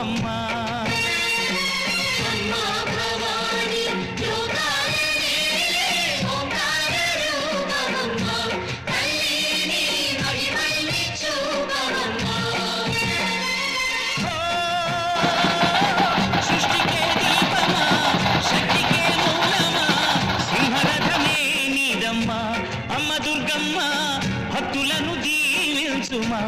అమ్మా. సృష్టికే దీపమా, శక్తికే మూలమా, సింహరథమే నీదమ్మా. అమ్మ దుర్గమ్మ భక్తులను దీవించుమా.